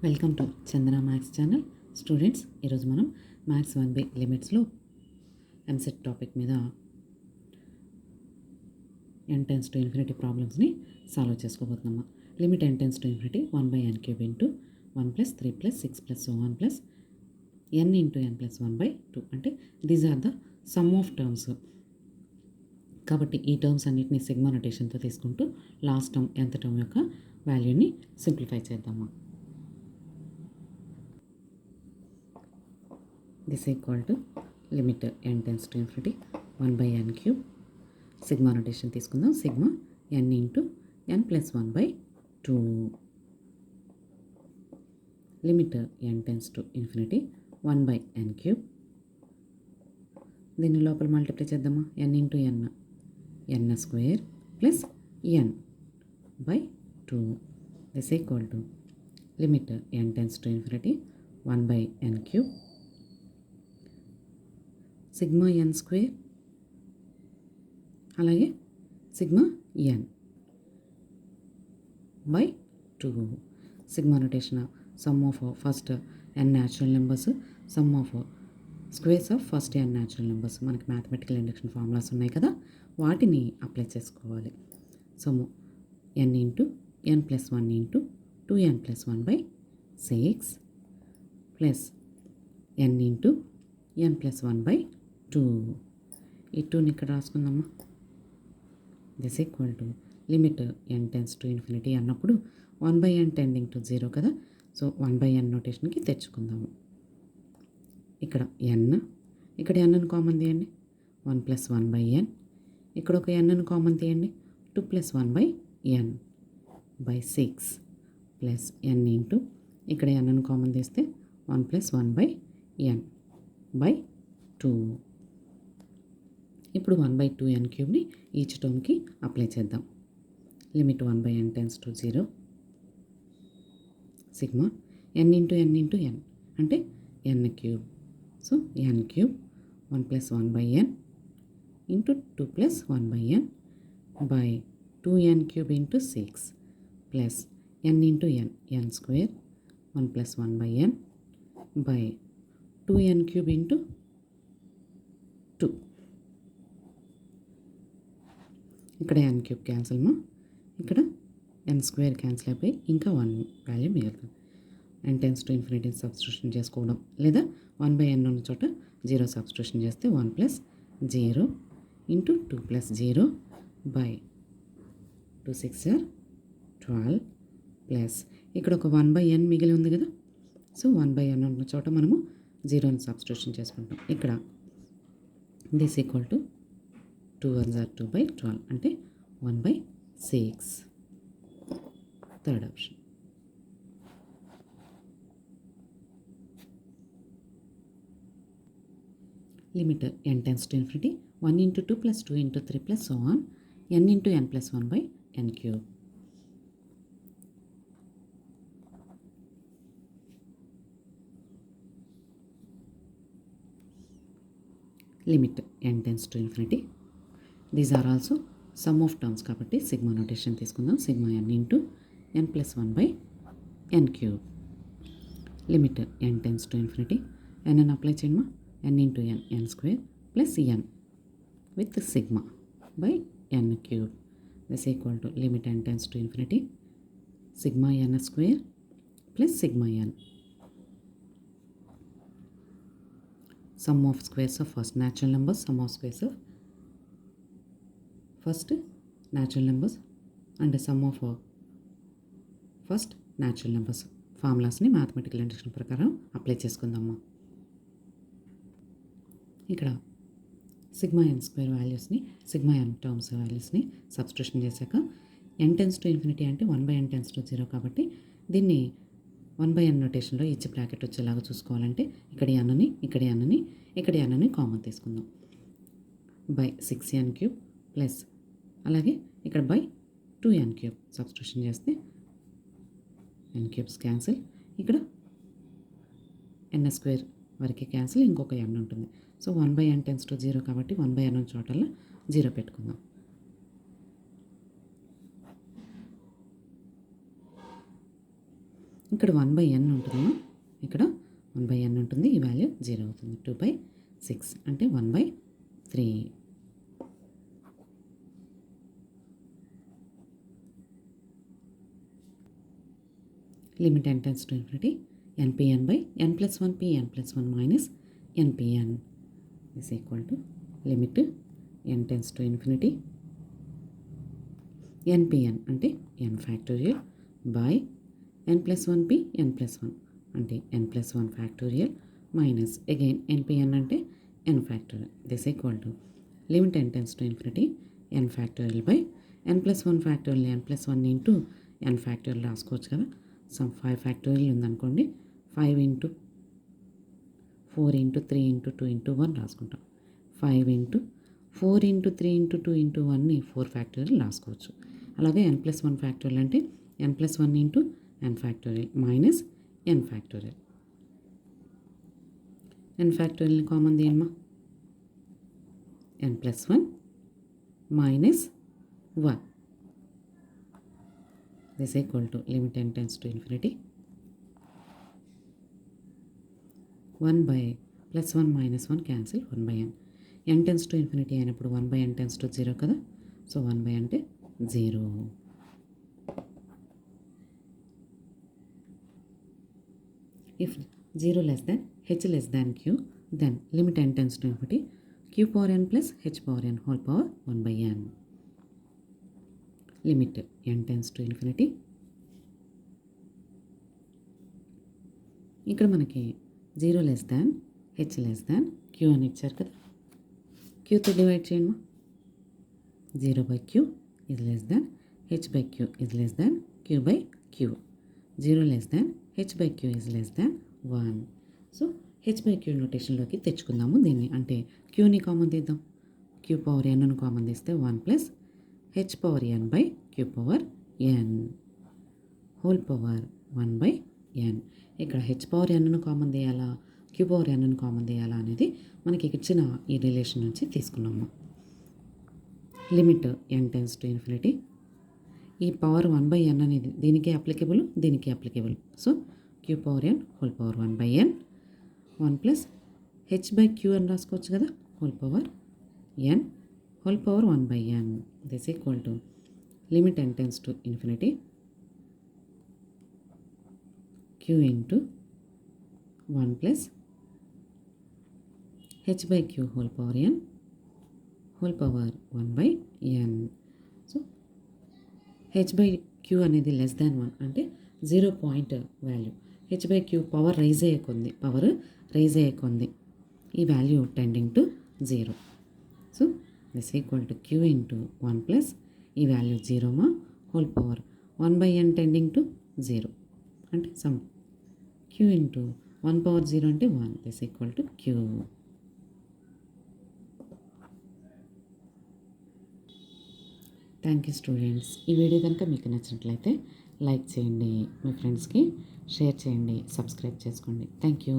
Welcome to Chandana maths channel. Students, ఈరోజు మనం maths 1/, లిమిట్స్లో ఎంసెట్ టాపిక్ మీద n →∞ ప్రాబ్లమ్స్ని సాల్వ్ చేసుకోబోతున్నాము. Limit n →∞ 1/n³ into 1 + 3 + 6 + so on plus n × n + 1/2 అంటే these are the sum of terms. కాబట్టి ఈ టర్మ్స్ అన్నిటిని సిగ్మా నొటేషన్తో తీసుకుంటూ లాస్ట్ టర్మ్ nth టర్మ్ యొక్క వాల్యూని సింప్లిఫై చేద్దాము. This equal to limit n →∞ 1/n³. Sigma notation తీసుకుందాం. Sigma n × n + 1/2. Limit n →∞ 1/n³. దీన్ని లోపల మల్టిప్లై చేద్దామా. n × n² plus n/2. This equal to limit n →∞ 1/n³. Sigma n² అలాగే sigma n/2. Sigma notation sum of first n natural numbers, sum of squares of first n natural numbers. మనకి mathematical induction formulas ఉన్నాయి కదా, వాటిని apply చేసుకోవాలి. So n × n + 1 × 2n + 1/6 plus n × n + 1/2. ఈ 2ని ఇక్కడ రాసుకుందామా. This equal to limit n →∞ అన్నప్పుడు 1/n టెండింగ్ టు 0 కదా, సో 1/n నొటేషన్కి తెచ్చుకుందాము. ఇక్కడ n, ఇక్కడ n కామన్ తీయండి, 1 + 1/n. ఇక్కడ ఒక n కామన్ తీయండి, 2 + 1/n/6 ప్లస్ n × ఇక్కడ n కామన్ తీస్తే 1 + 1/n/2. ఇప్పుడు 1/2n³ ఈచ్ టర్మ్కి అప్లై చేద్దాం. Limit 1/n → 0. Sigma n × n × n అంటే n³. So n³ 1 + 1/n into 2 + 1/n/2n³ × 6 plus n × n² 1 + 1/n/2n³ × 2. ఇక్కడ n³ క్యాన్సిల్ మా, ఇక్కడ n² క్యాన్సిల్ అయిపోయి ఇంకా 1 వాల్యూ మిగులుతుంది. n →∞ సబ్స్టిట్యూషన్ చేసుకోవడం, లేదా 1/n ఉన్న చోట 0 సబ్స్టిట్యూషన్ చేస్తే 1 + 0 ఇంటూ 2 + 0/2 6 are 12 ప్లస్ ఇక్కడ ఒక 1/n మిగిలి ఉంది కదా, సో 1/n ఉన్న చోట మనము 0ని సబ్స్టిట్యూషన్ చేసుకుంటాం. ఇక్కడ this equal to 2 1s are 2/12 అంటే 1/6. Third option. Limit n →∞ 1 × 2 + 2 × 3 + so on n × n + 1/n³. Limit n →∞. These are also sum of terms కాబట్టి సిగ్మా నొటేషన్ తీసుకుందాం. Sigma n × n + 1/n³. Limit n →∞ n apply చేయమ్మా. n × n n² plus n with sigma /n³. This equal to limit n →∞ sigma n² plus sigma n. Sum of squares of first natural numbers, sum of squares of first natural numbers and sum of first natural numbers ఫార్ములాస్ని mathematical induction ప్రకారం apply చేసుకుందాము. ఇక్కడ sigma n² వాల్యూస్ని, sigma n terms వాల్యూస్ని substitution చేశాక n →∞ అంటే 1/n → 0 కాబట్టి దీన్ని 1/n నొటేషన్లో each bracket వచ్చేలాగా చూసుకోవాలంటే ఇక్కడ n ఇక్కడ n ఇక్కడ n కామన్ తీసుకుందాం. 6n³ ప్లస్ అలాగే ఇక్కడ 2n³ సబ్స్టిట్యూషన్ చేస్తే n³ క్యాన్సిల్, ఇక్కడ n² వరకు క్యాన్సిల్, ఇంకొక n ఉంటుంది. సో 1/n → 0 కాబట్టి 1/n చోటల్లో 0 పెట్టుకుందాం. ఇక్కడ 1/n ఉంటుందమ్మా, ఇక్కడ 1/n ఉంటుంది, ఈ వాల్యూ 0 అవుతుంది. 2/6 అంటే 1/3. Limit n tends to infinity npn by n plus 1 p n plus 1 minus npn is equal to limit n tends to infinity npn అంటే n factorial by n plus 1 p n plus 1 అంటే n plus 1 factorial minus again npn అంటే n factorial. This equal to limit n tends to infinity n factorial by n plus 1 factorial n plus 1 into n factorial రాసుకోవచ్చు కదా. Some 5 factorial ఉందనుకోండి, 5 into 4 into 3 into 2 into 1 రాసుకుంటాం. 5 into 4 into 3 into 2 into 1ని 4 factorial రాసుకోవచ్చు. అలాగే n plus 1 factorial అంటే n plus 1 into n factorial minus n factorial. n ఫ్యాక్టోరియల్ని common తీయమ్మా, n plus 1 minus 1 this equal to limit n tends to infinity 1 by plus 1 minus 1 cancel 1 by n. n tends to infinity అయినప్పుడు 1 by n tends to 0 కదా, so 1 by అంటే 0. If 0 less than h less than q, then limit n tends to infinity q power n plus h power n whole power 1 by n. Limit n tends to infinity. ఇక్కడ మనకి 0 less than h less than q అని ఇచ్చారు కదా, క్యూతో divide చేయండి. 0/q is less than h/q is less than q/q. 0 less than h/q is less than 1. So h/q నోటేషన్లోకి తెచ్చుకుందాము దీన్ని. అంటే క్యూని కామన్ తీద్దాం, q పవర్ n కామన్ తీస్తే 1 plus h power n by q power n whole power 1/n. ఇక్కడ h power n common తీయాలా, q power n common తీయాలా అనేది మనకి ఇచ్చిన ఈ రిలేషన్ నుంచి తీసుకున్నాము. Limit n tends to infinity. ఈ పవర్ 1/n అనేది దీనికి అప్లికేబుల్, దీనికి applicable. So q power n whole power 1/n 1 plus h/q అని రాసుకోవచ్చు కదా, whole power n whole power 1/n. This equal to limit n tends to infinity q into 1 plus h/q whole power n whole power 1/n. So h/q అనేది less than 1 అంటే 0 point value. h/q power rise అయ్యే ఈ value tending to 0. So this equal to q into 1 plus ఈ value 0 మా whole power 1/n tending to 0 అంటే some q into 1 power 0 అంటే 1. this equal to q. Thank you students. ఈ video కనుక మీకు నచ్చినట్లయితే లైక్ చేయండి, మీ ఫ్రెండ్స్కి షేర్ చేయండి, సబ్స్క్రైబ్ చేసుకోండి. Thank you.